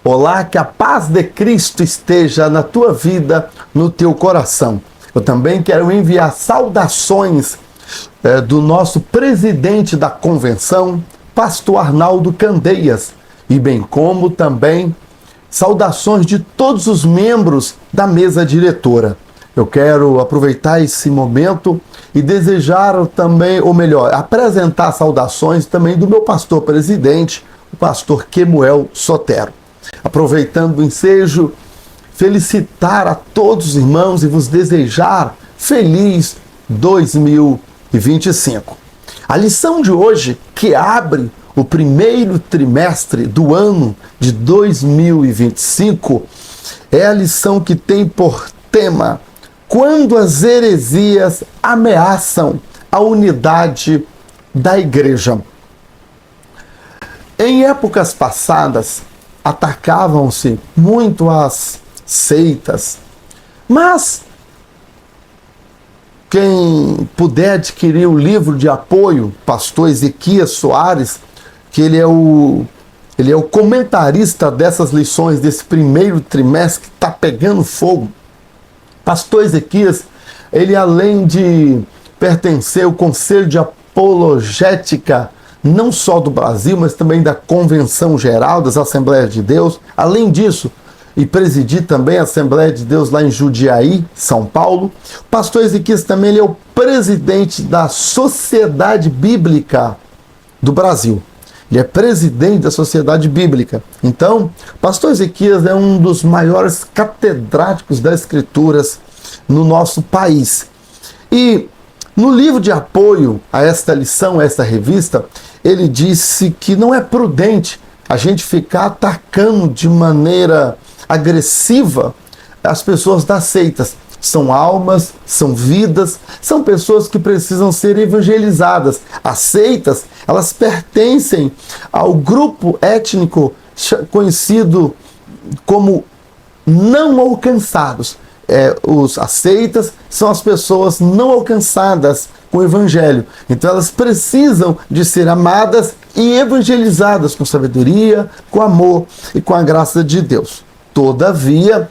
Olá, que a paz de Cristo esteja na tua vida, no teu coração. Eu também quero enviar saudações do nosso presidente da convenção, pastor Arnaldo Candeias, e bem como também saudações de todos os membros da mesa diretora. Eu quero aproveitar esse momento e desejar também, ou melhor, apresentar saudações também do meu pastor presidente, o pastor Kemuel Sotero. Aproveitando o ensejo, felicitar a todos os irmãos e vos desejar feliz 2025. A lição de hoje, que abre o primeiro trimestre do ano de 2025, é a lição que tem por tema: quando as heresias ameaçam a unidade da igreja. Em épocas passadas, atacavam-se muito as seitas, mas quem puder adquirir o livro de apoio, pastor Ezequias Soares, que ele é o comentarista dessas lições desse primeiro trimestre que está pegando fogo. Pastor Ezequias, ele além de pertencer ao Conselho de Apologética, não só do Brasil, mas também da Convenção Geral das Assembleias de Deus, além disso, e presidir também a Assembleia de Deus lá em Jundiaí, São Paulo. O pastor Ezequias também ele é o presidente da Sociedade Bíblica do Brasil. Ele é presidente da Sociedade Bíblica. Então, o pastor Ezequias é um dos maiores catedráticos das Escrituras no nosso país. E no livro de apoio a esta lição, a esta revista, ele disse que não é prudente a gente ficar atacando de maneira agressiva as pessoas das seitas. São almas, são vidas, são pessoas que precisam ser evangelizadas. As seitas, elas pertencem ao grupo étnico conhecido como não alcançados. As seitas são as pessoas não alcançadas com o evangelho. Então elas precisam de ser amadas e evangelizadas com sabedoria, com amor e com a graça de Deus. Todavia,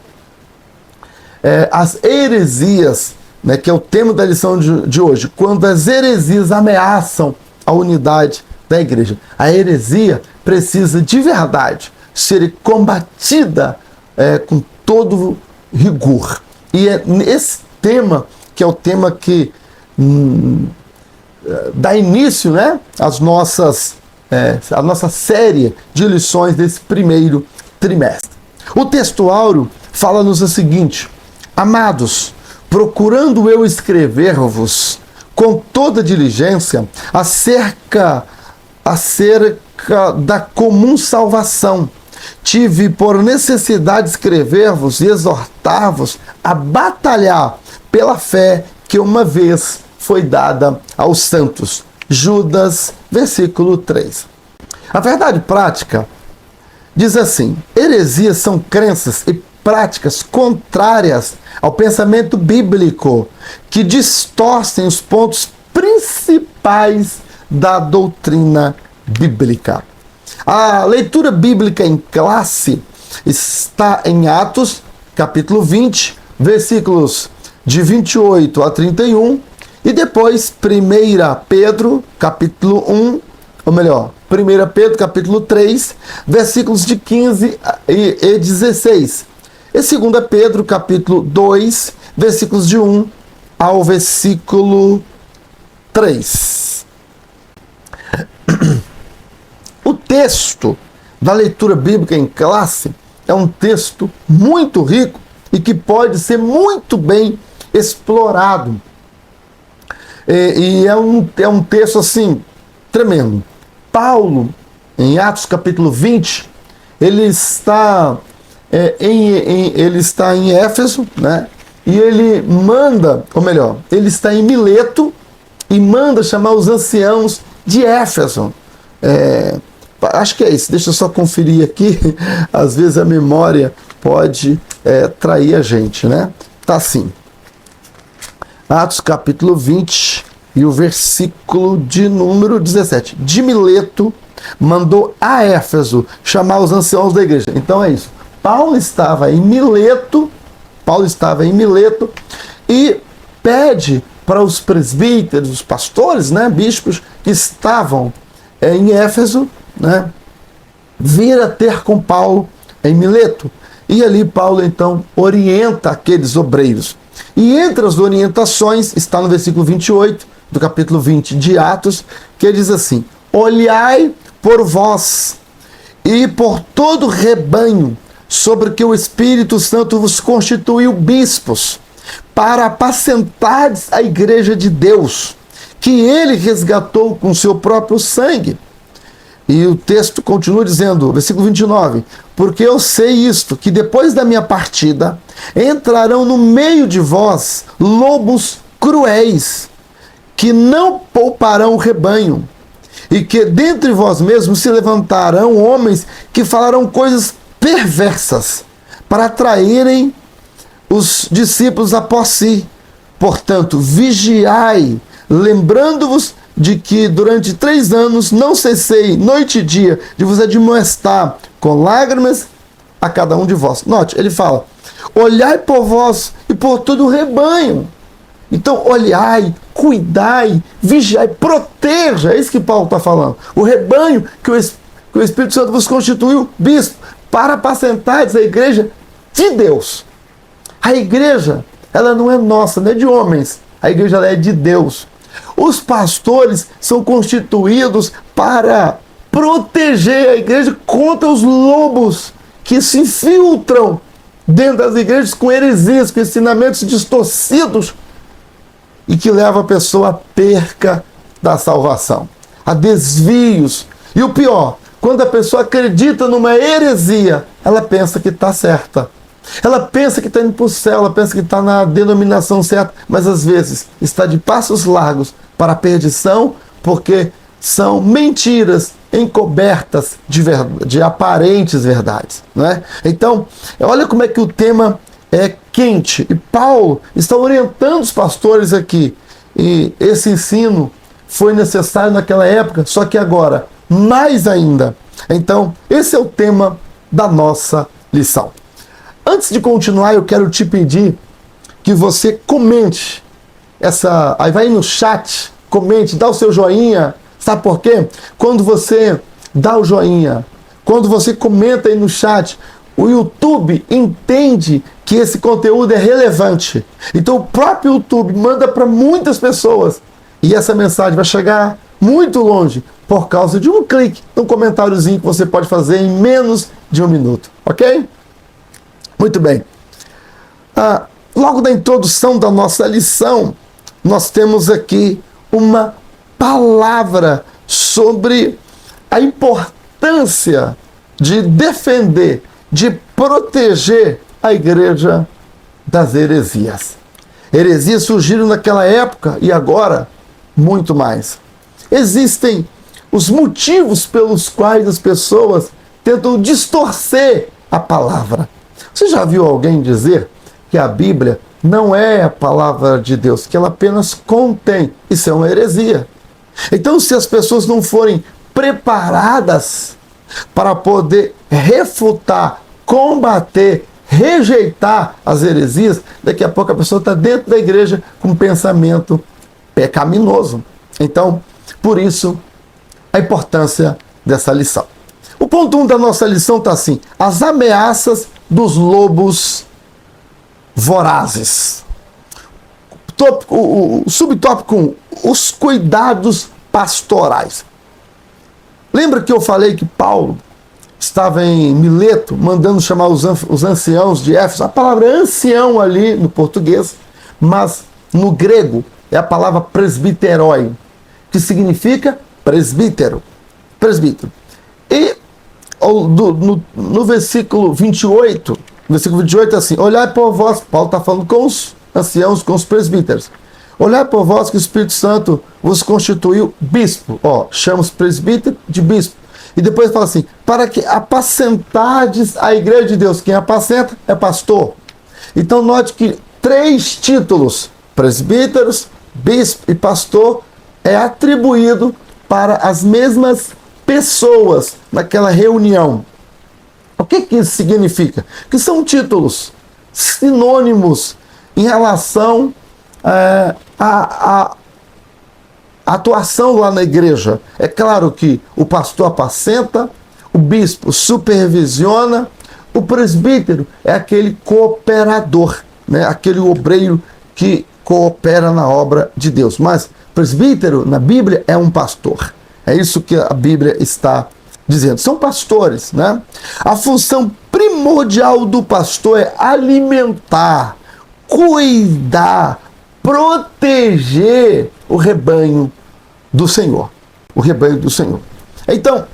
as heresias, que é o tema da lição de hoje, quando as heresias ameaçam a unidade da igreja, a heresia precisa de verdade ser combatida com todo rigor. E é esse tema que é o tema que dá início, a nossa série de lições desse primeiro trimestre. O texto áureo fala-nos o seguinte: amados, procurando eu escrever-vos com toda diligência acerca da comum salvação, tive por necessidade escrever-vos e exortar-vos a batalhar pela fé que uma vez foi dada aos santos. Judas, versículo 3. A verdade prática diz assim: heresias são crenças e práticas contrárias ao pensamento bíblico, que distorcem os pontos principais da doutrina bíblica. A leitura bíblica em classe está em Atos, capítulo 20, versículos de 28 a 31, e depois 1 Pedro, capítulo 1, ou melhor, 1 Pedro, capítulo 3, versículos de 15 e 16. E 2 Pedro, capítulo 2, versículos de 1 ao versículo 3. O texto da leitura bíblica em classe é um texto muito rico e que pode ser muito bem explorado. E é um texto assim tremendo. Paulo, em Atos capítulo 20, ele está em Éfeso, e ele manda, ou melhor, ele está em Mileto e manda chamar os anciãos de Éfeso. Acho que é isso, deixa eu só conferir aqui, às vezes a memória pode trair a gente, Tá assim, Atos capítulo 20 e o versículo de número 17. De Mileto mandou a Éfeso chamar os anciãos da igreja. Então é isso. Paulo estava em Mileto e pede para os presbíteros, os pastores, né, bispos que estavam em Éfeso, né, vir a ter com Paulo em Mileto. E ali Paulo então orienta aqueles obreiros. E entre as orientações está no versículo 28 do capítulo 20 de Atos, que ele diz assim: olhai por vós e por todo o rebanho sobre que o Espírito Santo vos constituiu bispos, para apacentardes a igreja de Deus, que ele resgatou com seu próprio sangue. E o texto continua dizendo, versículo 29, porque eu sei isto, que depois da minha partida, entrarão no meio de vós lobos cruéis, que não pouparão o rebanho, e que dentre vós mesmos se levantarão homens que falarão coisas perversas, para atraírem os discípulos após si. Portanto, vigiai, lembrando-vos de que durante 3 anos não cessei noite e dia de vos admoestar com lágrimas a cada um de vós. Note, ele fala, olhai por vós e por todo o rebanho. Então, olhai, cuidai, vigiai, proteja, é isso que Paulo está falando. O rebanho que o Espírito Santo vos constituiu bispo, para apacentardes a igreja de Deus. A igreja, ela não é nossa, não é de homens. A igreja ela é de Deus. Os pastores são constituídos para proteger a igreja contra os lobos que se infiltram dentro das igrejas com heresias, com ensinamentos distorcidos e que levam a pessoa à perca da salvação, a desvios. E o pior, quando a pessoa acredita numa heresia, ela pensa que está certa. Ela pensa que está indo para o céu, ela pensa que está na denominação certa, mas às vezes está de passos largos para a perdição, porque são mentiras encobertas de aparentes verdades, não é? Então, olha como é que o tema é quente. E Paulo está orientando os pastores aqui. E esse ensino foi necessário naquela época, só que agora, mais ainda. Então, esse é o tema da nossa lição. Antes de continuar, eu quero te pedir que você comente aí vai no chat, comente, dá o seu joinha. Sabe por quê? Quando você dá o joinha, quando você comenta aí no chat, o YouTube entende que esse conteúdo é relevante. Então o próprio YouTube manda para muitas pessoas e essa mensagem vai chegar muito longe por causa de um clique, um comentáriozinho que você pode fazer em menos de 1 minuto, ok? Muito bem. Logo na introdução da nossa lição, nós temos aqui uma palavra sobre a importância de defender, de proteger a igreja das heresias. Heresias surgiram naquela época e agora muito mais. Existem os motivos pelos quais as pessoas tentam distorcer a palavra. Você já viu alguém dizer que a Bíblia não é a palavra de Deus, que ela apenas contém? Isso é uma heresia. Então, se as pessoas não forem preparadas para poder refutar, combater, rejeitar as heresias, daqui a pouco a pessoa está dentro da igreja com um pensamento pecaminoso. Então, por isso, a importância dessa lição. O ponto 1 da nossa lição está assim: as ameaças dos lobos vorazes. O subtópico 1, os cuidados pastorais. Lembra que eu falei que Paulo estava em Mileto, mandando chamar os anciãos de Éfeso? A palavra ancião ali no português, mas no grego é a palavra presbiterói, que significa presbítero. Presbítero. E no versículo 28, é assim: olhai por vós, Paulo está falando com os anciãos, com os presbíteros. Olhai por vós que o Espírito Santo vos constituiu bispo. Chama os presbíteros de bispo. E depois fala assim: para que apacentardes a igreja de Deus. Quem apacenta é pastor. Então note que 3 títulos, presbíteros, bispo e pastor, é atribuído para as mesmas pessoas naquela reunião. O que isso significa? Que são títulos sinônimos em relação à atuação lá na igreja. É claro que o pastor apacenta, o bispo supervisiona, o presbítero é aquele cooperador, né? Aquele obreiro que coopera na obra de Deus. Mas presbítero na Bíblia é um pastor. É isso que a Bíblia está dizendo. São pastores, né? A função primordial do pastor é alimentar, cuidar, proteger o rebanho do Senhor. O rebanho do Senhor. Então,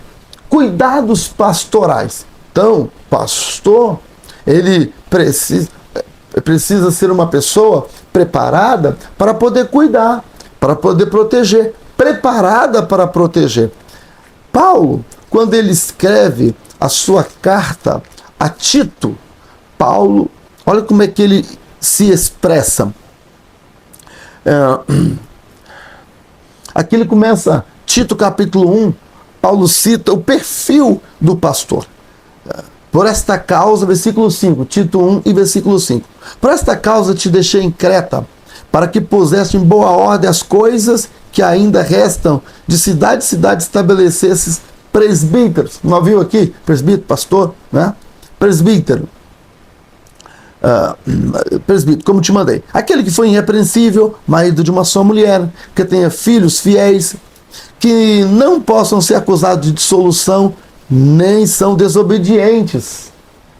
cuidados pastorais. Então, pastor, ele precisa ser uma pessoa preparada para poder cuidar, para poder proteger, preparada para proteger. Paulo, quando ele escreve a sua carta a Tito, Paulo, olha como é que ele se expressa. Aqui ele começa, Tito capítulo 1, Paulo cita o perfil do pastor. Por esta causa, versículo 5, Tito 1 e versículo 5. Por esta causa te deixei em Creta, para que pusesse em boa ordem as coisas que ainda restam, de cidade em cidade estabelecesses presbíteros. Não viu aqui? Presbítero, pastor, né? Presbítero. Presbítero, como te mandei. Aquele que foi irrepreensível, marido de uma só mulher, que tenha filhos fiéis, que não possam ser acusados de dissolução, nem são desobedientes.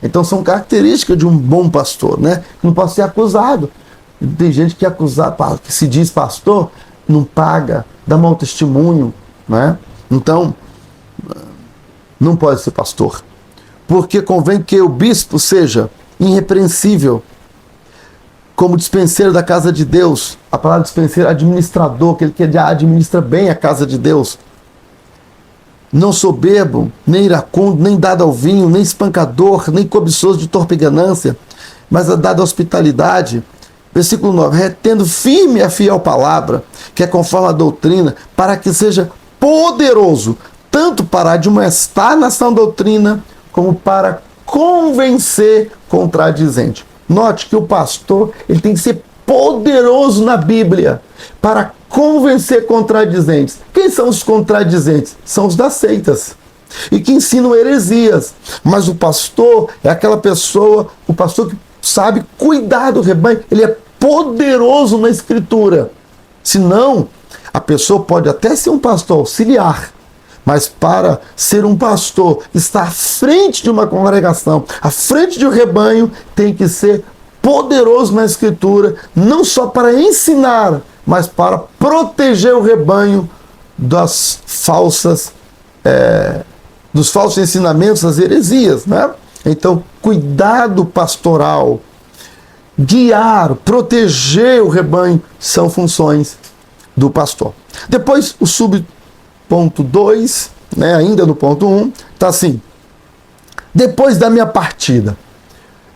Então são características de um bom pastor, né? Não pode ser acusado. Tem gente que é acusado, que se diz pastor, não paga, dá mau testemunho, né? Então, não pode ser pastor. Porque convém que o bispo seja irrepreensível, como dispenseiro da casa de Deus. A palavra dispenseiro, administrador, aquele que administra bem a casa de Deus. Não soberbo, nem iracundo, nem dado ao vinho, nem espancador, nem cobiçoso de torpe ganância, mas dado à hospitalidade. Versículo 9, retendo firme a fiel palavra, que é conforme a doutrina, para que seja poderoso, tanto para admoestar na sã doutrina, como para convencer contradizente. Note que o pastor ele tem que ser poderoso na Bíblia para convencer contradizentes. Quem são os contradizentes? São os das seitas e que ensinam heresias. Mas o pastor é aquela pessoa, o pastor que sabe cuidar do rebanho, ele é poderoso na Escritura. Senão, a pessoa pode até ser um pastor auxiliar, mas para ser um pastor, estar à frente de uma congregação, à frente de um rebanho, tem que ser poderoso na Escritura, não só para ensinar, mas para proteger o rebanho dos falsos ensinamentos, das heresias, né? Então, cuidado pastoral, guiar, proteger o rebanho, são funções do pastor. Depois, o subponto 2, né, ainda no ponto 1, está assim: depois da minha partida,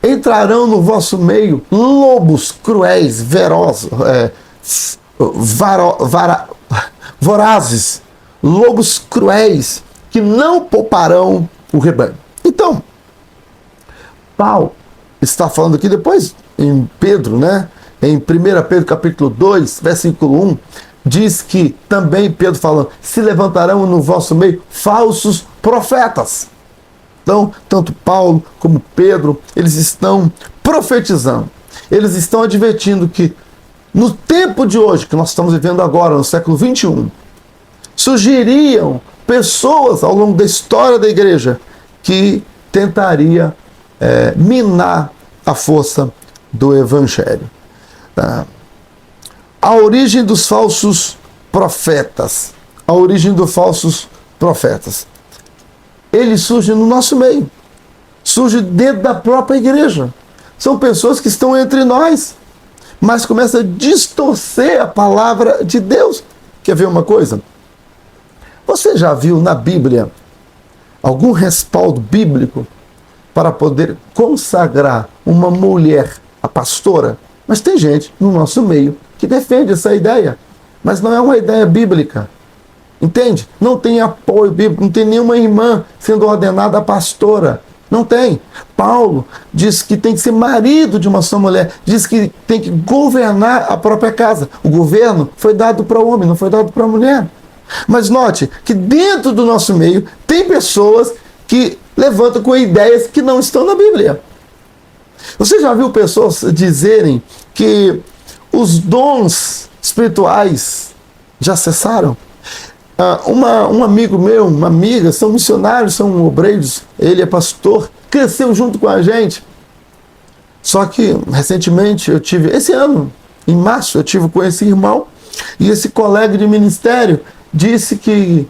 entrarão no vosso meio lobos cruéis, vorazes, lobos cruéis, que não pouparão o rebanho. Então, Paulo está falando aqui depois em Pedro, né? Em 1 Pedro capítulo 2, versículo 1, diz que também Pedro falando, se levantarão no vosso meio falsos profetas. Então, tanto Paulo como Pedro, eles estão profetizando. Eles estão advertindo que no tempo de hoje, que nós estamos vivendo agora, no século 21, surgiriam pessoas ao longo da história da igreja que tentaria minar a força do evangelho. A origem dos falsos profetas. A origem dos falsos profetas. Ele surge no nosso meio. Surge dentro da própria igreja. São pessoas que estão entre nós, mas começam a distorcer a palavra de Deus. Quer ver uma coisa? Você já viu na Bíblia algum respaldo bíblico para poder consagrar uma mulher a pastora? Mas tem gente no nosso meio que defende essa ideia, mas não é uma ideia bíblica. Entende? Não tem apoio bíblico, não tem nenhuma irmã sendo ordenada a pastora. Não tem. Paulo diz que tem que ser marido de uma só mulher, diz que tem que governar a própria casa. O governo foi dado para o homem, não foi dado para a mulher. Mas note que dentro do nosso meio tem pessoas que levantam com ideias que não estão na Bíblia. Você já viu pessoas dizerem que os dons espirituais já cessaram? Um amigo meu, uma amiga, são missionários, são obreiros, ele é pastor, cresceu junto com a gente. Só que, recentemente, esse ano, em março, eu tive com esse irmão, e esse colega de ministério disse que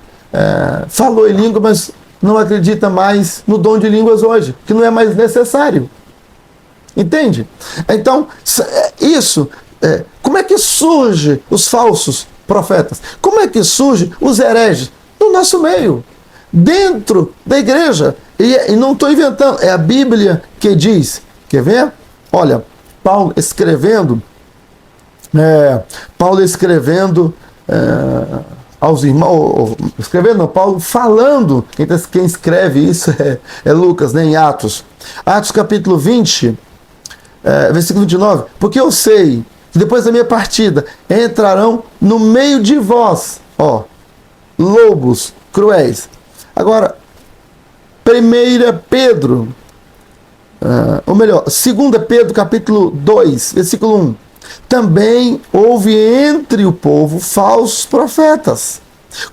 falou em língua, mas não acredita mais no dom de línguas hoje, que não é mais necessário. Entende? Então, como é que surge os falsos profetas? Como é que surge os hereges? No nosso meio, dentro da igreja. E não estou inventando, é a Bíblia que diz. Quer ver? Olha, Paulo escrevendo aos irmãos, Paulo falando, quem escreve isso é Lucas, né, em Atos. Atos capítulo 20, versículo 29, porque eu sei que depois da minha partida entrarão no meio de vós, lobos cruéis. Agora, 1 Pedro, ou melhor, 2 Pedro capítulo 2, versículo 1, também houve entre o povo falsos profetas,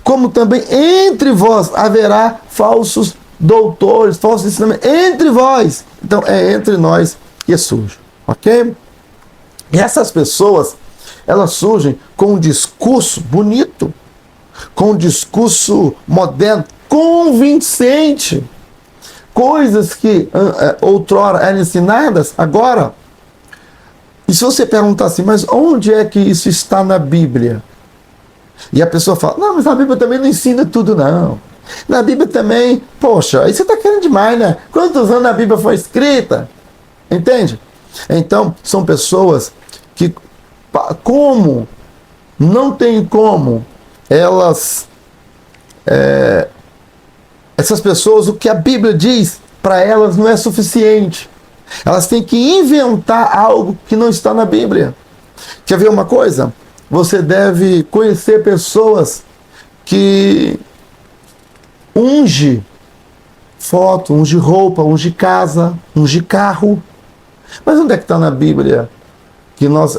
como também entre vós haverá falsos doutores, falsos ensinamentos, entre vós. Então, é entre nós que surge, ok? E essas pessoas, elas surgem com um discurso bonito, com um discurso moderno, convincente. Coisas que outrora eram ensinadas, agora. E se você perguntar assim, mas onde é que isso está na Bíblia? E a pessoa fala, não, mas a Bíblia também não ensina tudo, não. Na Bíblia também, poxa, aí você está querendo demais, né? Quantos anos a Bíblia foi escrita? Entende? Então, são pessoas que, não tem como elas, essas pessoas, o que a Bíblia diz para elas não é suficiente. Elas têm que inventar algo que não está na Bíblia. Quer ver uma coisa? Você deve conhecer pessoas que unge foto, unge roupa, unge casa, unge carro. Mas onde é que está na Bíblia?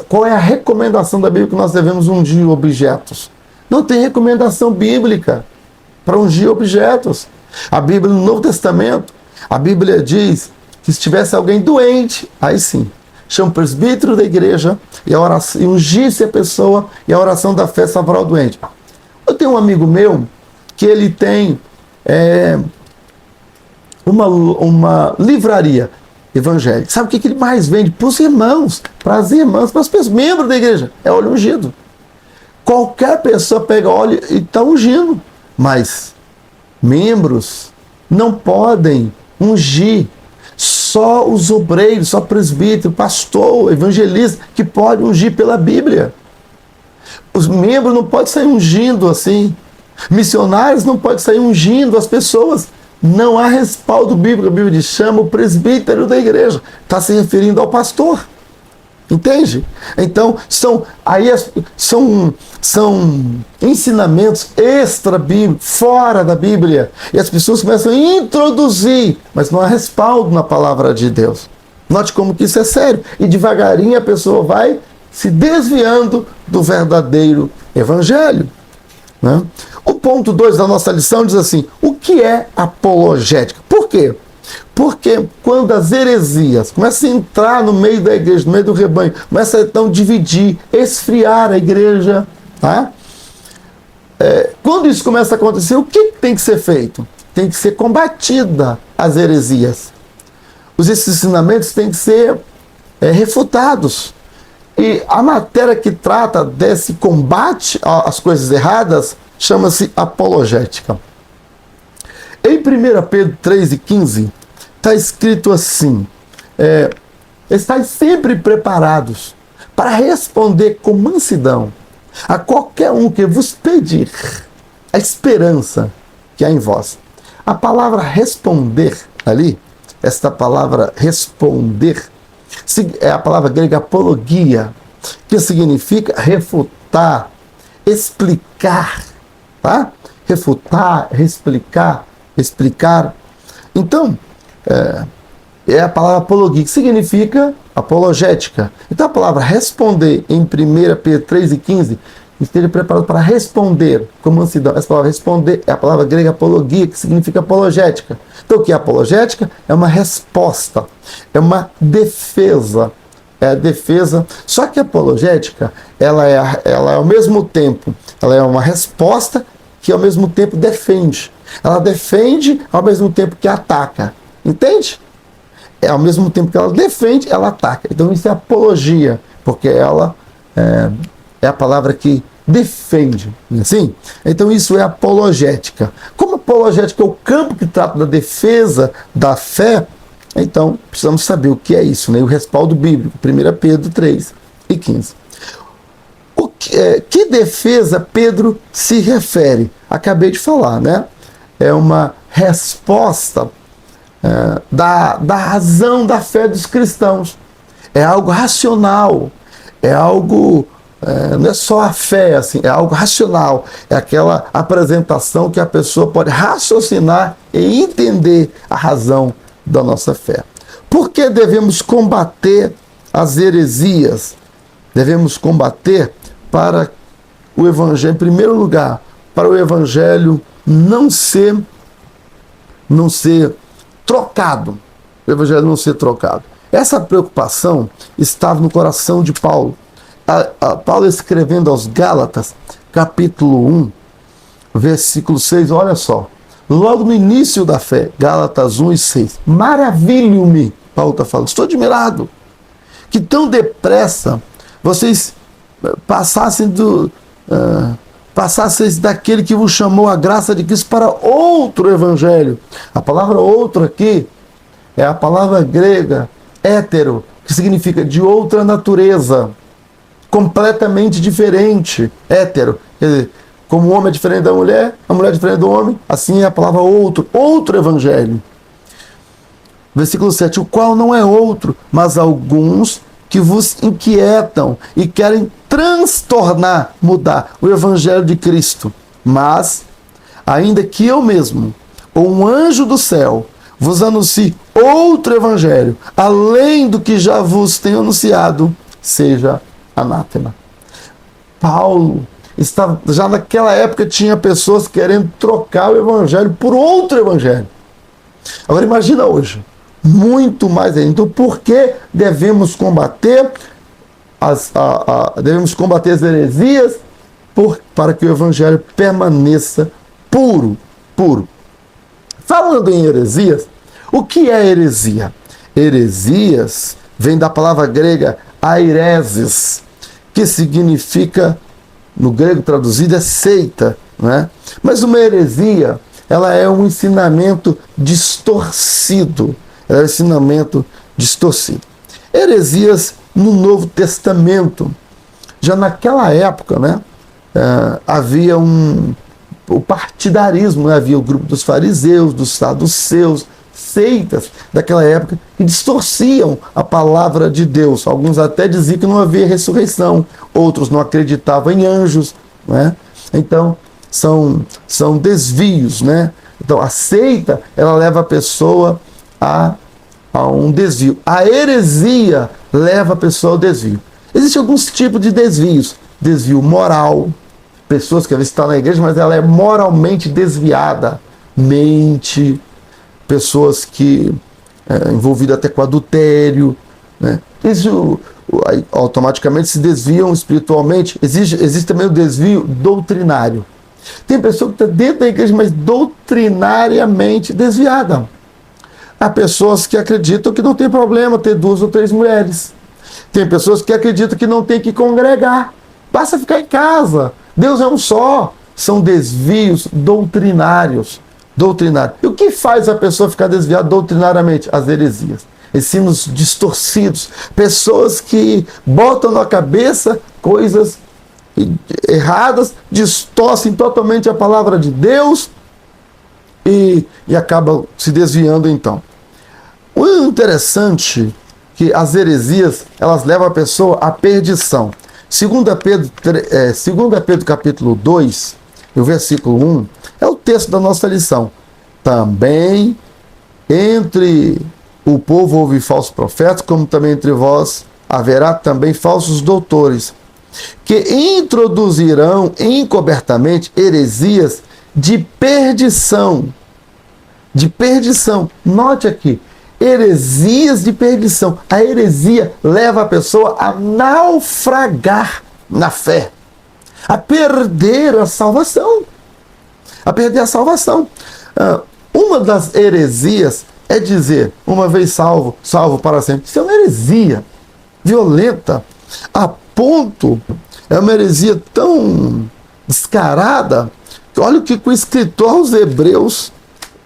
Qual é a recomendação da Bíblia que nós devemos ungir objetos? Não tem recomendação bíblica para ungir objetos. A Bíblia, no Novo Testamento, a Bíblia diz que se tivesse alguém doente, aí sim, chama o presbítero da igreja e ungisse a pessoa, e a oração da fé salvará o doente. Eu tenho um amigo meu que ele tem uma livraria evangélica. Sabe o que ele mais vende? Para os irmãos, para as irmãs, para as pessoas, membros da igreja. É óleo ungido. Qualquer pessoa pega óleo e está ungindo. Mas membros não podem ungir. Só os obreiros, só presbítero, pastor, evangelista, que pode ungir pela Bíblia. Os membros não podem sair ungindo assim. Missionários não podem sair ungindo as pessoas. Não há respaldo bíblico. A Bíblia diz, chama o presbítero da igreja. Está se referindo ao pastor. Entende? Então, são ensinamentos extra-bíblicos, fora da Bíblia. E as pessoas começam a introduzir, mas não há respaldo na palavra de Deus. Note como que isso é sério. E devagarinho a pessoa vai se desviando do verdadeiro evangelho. Né? O ponto 2 da nossa lição diz assim, o que é apologética? Por quê? Porque quando as heresias começam a entrar no meio da igreja, no meio do rebanho, começam a então dividir, esfriar a igreja, tá? Quando isso começa a acontecer, o que tem que ser feito? Tem que ser combatida as heresias. Esses ensinamentos têm que ser refutados. E a matéria que trata desse combate às coisas erradas chama-se apologética. Em 1 Pedro 3,15, está escrito assim, estais sempre preparados para responder com mansidão a qualquer um que vos pedir, a esperança que há em vós. A palavra responder ali, esta palavra responder, é a palavra grega apologia, que significa refutar, explicar, tá? Refutar, explicar. Então, é a palavra apologia, que significa apologética. Então, a palavra responder em 1 Pedro 3:15, esteja preparado para responder com mansidão. Essa palavra responder é a palavra grega apologia, que significa apologética. Então, o que é apologética? É uma resposta, é uma defesa. É a defesa. Só que a apologética, ela é ao mesmo tempo, ela é uma resposta que ao mesmo tempo defende. Ela defende ao mesmo tempo que ataca. Entende? Ao mesmo tempo que ela defende, ela ataca. Então isso é apologia, porque ela é a palavra que defende. Assim? Então isso é apologética. Como apologética é o campo que trata da defesa da fé, então precisamos saber o que é isso, né? O respaldo bíblico, 1 Pedro 3:15. Que defesa Pedro se refere? Acabei de falar, né? É uma resposta da razão da fé dos cristãos. É algo racional, é algo, não é só a fé, assim, é algo racional, é aquela apresentação que a pessoa pode raciocinar e entender a razão da nossa fé. Por que devemos combater as heresias? Devemos combater para o evangelho, em primeiro lugar, para o evangelho não ser trocado. O evangelho não ser trocado. Essa preocupação estava no coração de Paulo. Paulo escrevendo aos Gálatas, capítulo 1, versículo 6, olha só. Logo no início da fé, Gálatas 1:6. Maravilho-me, Paulo está falando, estou admirado, que tão depressa vocês passassem daquele que vos chamou a graça de Cristo para outro evangelho. A palavra outro aqui é a palavra grega hétero, que significa de outra natureza, completamente diferente. Hétero, quer dizer, como o homem é diferente da mulher, a mulher é diferente do homem, assim é a palavra outro evangelho. Versículo 7, o qual não é outro, mas alguns que vos inquietam e querem transtornar, mudar o evangelho de Cristo. Mas, ainda que eu mesmo, ou um anjo do céu, vos anuncie outro evangelho, além do que já vos tenho anunciado, seja anátema. Paulo estava, já naquela época tinha pessoas querendo trocar o evangelho por outro evangelho. Agora imagina hoje, muito mais ainda. Então por que devemos combater as heresias para que o evangelho permaneça puro? Falando em heresias, o que é heresia? Heresias vem da palavra grega aireses, que significa, no grego traduzido, é seita, né? Mas uma heresia, ela é um ensinamento distorcido. Ela é um ensinamento distorcido. Heresias no Novo Testamento. Já naquela época, né, havia o partidarismo, né? Havia o grupo dos fariseus, dos saduceus, seitas daquela época que distorciam a palavra de Deus. Alguns até diziam que não havia ressurreição, outros não acreditavam em anjos, né? Então são desvios, né? Então a seita, ela leva a pessoa a um desvio. A heresia leva a pessoa ao desvio. Existem alguns tipos de desvios. Desvio moral, pessoas que às vezes estão na igreja, mas ela é moralmente desviada, mente, pessoas que envolvidas até com adultério, né? Automaticamente se desviam espiritualmente. Existe também o desvio doutrinário. Tem pessoa que está dentro da igreja, mas doutrinariamente desviada. Há pessoas que acreditam que não tem problema ter 2 ou 3 mulheres. Tem pessoas que acreditam que não tem que congregar. Basta ficar em casa. Deus é um só. São desvios doutrinários. E o que faz a pessoa ficar desviada doutrinariamente? As heresias. Ensinos distorcidos. Pessoas que botam na cabeça coisas erradas, distorcem totalmente a palavra de Deus e acabam se desviando então. O interessante é que as heresias, elas levam a pessoa à perdição. 2 Pedro capítulo 2, o versículo 1, é o texto da nossa lição. Também entre o povo houve falsos profetas, como também entre vós haverá também falsos doutores, que introduzirão encobertamente heresias de perdição. De perdição. Note aqui, heresias de perdição. A heresia leva a pessoa a naufragar na fé, a perder a salvação. A perder a salvação. Uma das heresias é dizer, uma vez salvo, salvo para sempre. Isso é uma heresia violenta, a ponto, é uma heresia tão descarada, que olha o que o escritor aos Hebreus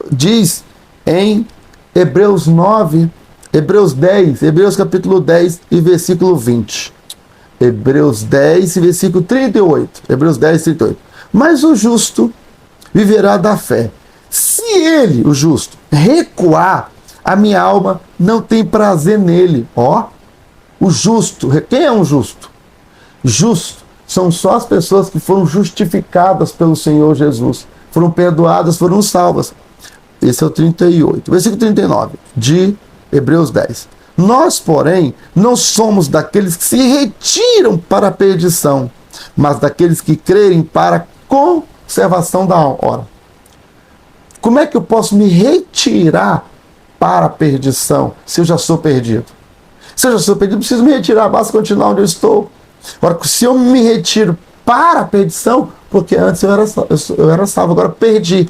diz em Hebreus 9, Hebreus 10, Hebreus capítulo 10 e versículo 20. Hebreus 10 e versículo 38. Hebreus 10, 38. Mas o justo viverá da fé. Se ele, o justo, recuar, a minha alma não tem prazer nele. Ó, o justo. Quem é um justo? Justo são só as pessoas que foram justificadas pelo Senhor Jesus. Foram perdoadas, foram salvas. Esse é o 38. Versículo 39 de Hebreus 10. Nós, porém, não somos daqueles que se retiram para a perdição, mas daqueles que crerem para a conservação da hora. Como é que eu posso me retirar para a perdição se eu já sou perdido? Se eu já sou perdido, preciso me retirar, basta continuar onde eu estou. Agora, se eu me retiro para a perdição, porque antes eu era salvo, agora perdi.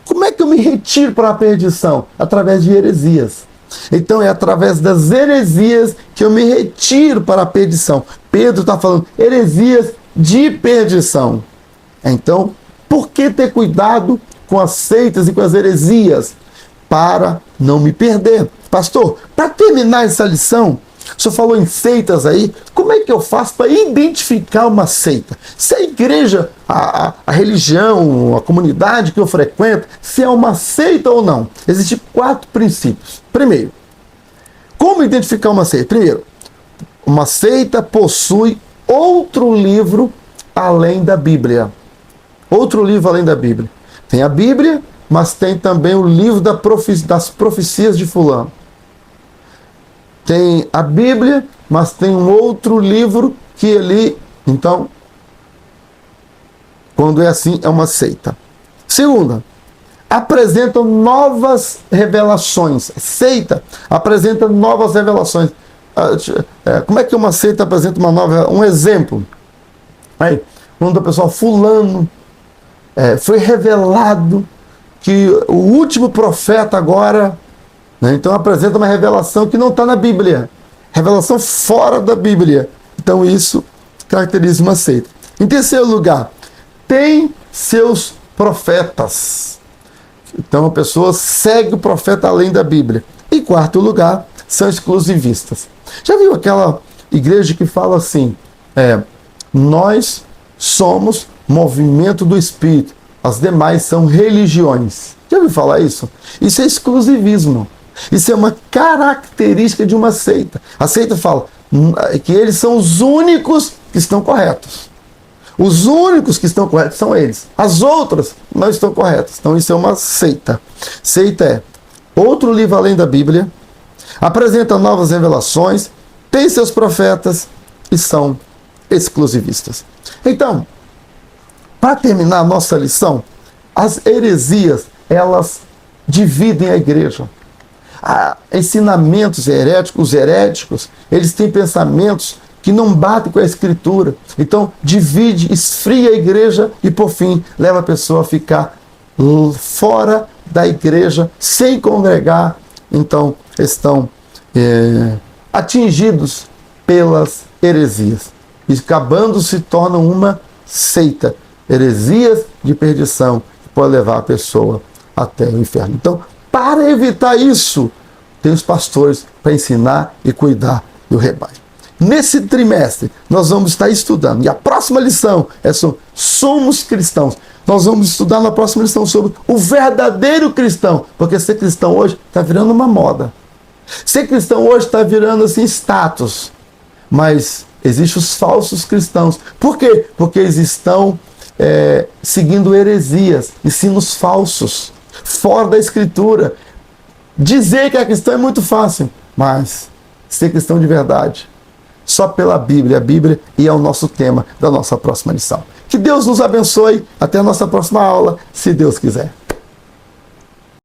Como é que eu me retiro para a perdição? Através de heresias. Então é através das heresias que eu me retiro para a perdição. Pedro está falando heresias de perdição. Então, por que ter cuidado com as seitas e com as heresias? Para não me perder. Pastor, para terminar essa lição, o senhor falou em seitas aí, como é que eu faço para identificar uma seita? Se a igreja, a religião, a comunidade que eu frequento, se é uma seita ou não? Existem 4 princípios. Primeiro, como identificar uma seita? Primeiro, uma seita possui outro livro além da Bíblia. Outro livro além da Bíblia. Tem a Bíblia, mas tem também o livro das profecias de fulano. Tem a Bíblia, mas tem um outro livro que ele... Então, quando é assim, é uma seita. Segunda, apresentam novas revelações. Seita apresenta novas revelações. Como é que uma seita apresenta uma nova... Um exemplo. Aí, quando o pessoal fulano foi revelado que o último profeta agora... Então apresenta uma revelação que não está na Bíblia. Revelação fora da Bíblia. Então isso caracteriza uma seita. Em terceiro lugar, tem seus profetas. Então a pessoa segue o profeta além da Bíblia. Em quarto lugar, são exclusivistas. Já viu aquela igreja que fala assim, nós somos movimento do Espírito, as demais são religiões. Já ouviu falar isso? Isso é exclusivismo. Isso é uma característica de uma seita. A seita fala que eles são os únicos que estão corretos. Os únicos que estão corretos são eles. As outras não estão corretas. Então isso é uma seita. Seita é outro livro além da Bíblia, apresenta novas revelações, tem seus profetas e são exclusivistas. Então, para terminar a nossa lição, as heresias, elas dividem a igreja. Ensinamentos heréticos, os heréticos, eles têm pensamentos que não batem com a Escritura. Então, divide, esfria a igreja e, por fim, leva a pessoa a ficar fora da igreja, sem congregar. Então, estão atingidos pelas heresias. E acabando se tornam uma seita. Heresias de perdição que pode levar a pessoa até o inferno. Então, para evitar isso, tem os pastores para ensinar e cuidar do rebanho. nesse trimestre, nós vamos estar estudando. E a próxima lição é sobre somos cristãos. Nós vamos estudar na próxima lição sobre o verdadeiro cristão. Porque ser cristão hoje está virando uma moda. Ser cristão hoje está virando assim status. Mas existem os falsos cristãos. Por quê? Porque eles estão seguindo heresias, ensinos falsos, fora da Escritura. Dizer que é cristão é muito fácil, mas ser cristão de verdade, só pela Bíblia. A Bíblia e é o nosso tema da nossa próxima lição. Que Deus nos abençoe. Até a nossa próxima aula, se Deus quiser.